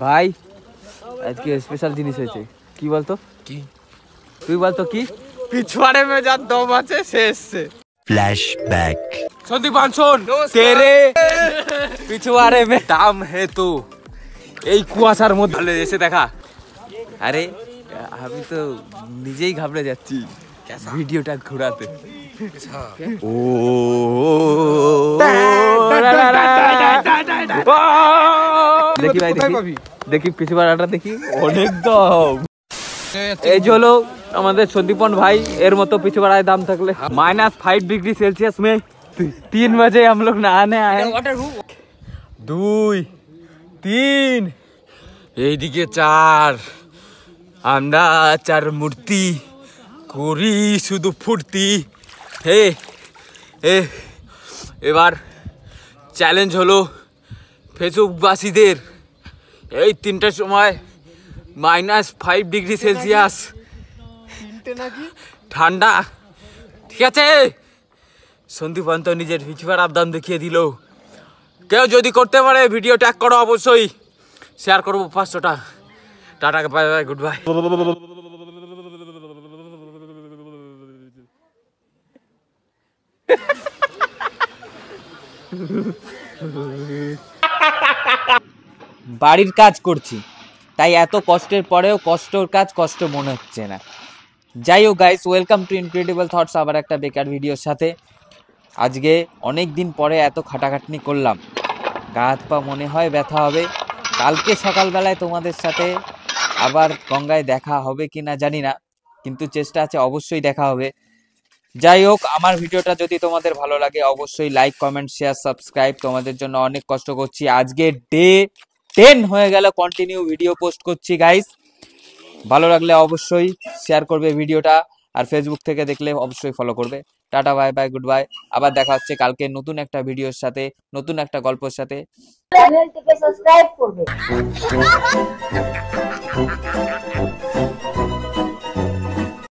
ভাই আজকে স্পেশাল জিনিস হয়েছে। কি বলতো? কি তুই বলতো? কি পিছুয়াড়ে মে যার দম আছে সে এসছে। फ्लैशबैक। সন্দীপ বানসন তেরে পিছুয়াড়ে মে দাম হে তো। এই কুয়াশার মধ্যে এসে দেখা। আরে আমি তো নিজেই ঘাবড়ে যাচ্ছি ভিডিওটা ঘোরাতে। ও দেখি ভাই দেখি পিছুয়াড়াটা দেখি অনেক দাম। এই যে হলো আমাদের সন্দীপন ভাই, এর মতো পিছু বাড়ায় দাম থাকলে -5 डिग्री सेल्सियस में 3 बजे हम लोग नहाने आए। 2 3 এইদিকে 4 আমরা 4 মূর্তি করি শুধু ফুর্তি। হে এবার চ্যালেঞ্জ হলো ফেসবুকবাসীদের এই 3টার সময় -5 डिग्री सेल्सियस ঠান্ডা, ঠিক আছে? সন্দীপ অন্ত নিজের পিছুয়ার দাম দেখিয়ে দিল। কেউ যদি করতে পারে ভিডিও ট্যাগ করো, অবশ্যই শেয়ার করবো 500টা। Tata, bye bye, goodbye. বাড়ির কাজ করছি, তাই এত কষ্টের পরেও কষ্টর কাজ কষ্ট মনে হচ্ছে না। যাই হোক guys, welcome to incredible thoughts, আবার একটা বেকার ভিডিওর সাথে। আজকে অনেক দিন পরে এত খাটাখাটনি করলাম, গা হাত পা মনে হয় ব্যথা হবে। কালকে সকালবেলায় তোমাদের সাথে আবার গঙ্গায় দেখা হবে কি না জানি না, কিন্তু চেষ্টা আছে অবশ্যই দেখা হবে। যাই হোক, আমার ভিডিওটা যদি তোমাদের ভালো লাগে অবশ্যই লাইক, কমেন্ট, শেয়ার, সাবস্ক্রাইব। তোমাদের জন্য অনেক কষ্ট করছি, আজকে ডে 10 হয়ে গেল কন্টিনিউ ভিডিও পোস্ট করছি গাইস। ভালো লাগলে অবশ্যই শেয়ার করবে ভিডিওটা, আর ফেসবুক থেকে দেখলে অবশ্যই ফলো করবে। Tata, bye bye, good bye. আবার দেখা হচ্ছে কালকে নতুন একটা ভিডিওর সাথে, নতুন একটা গল্পের সাথে। চ্যানেলটিকে সাবস্ক্রাইব করবে।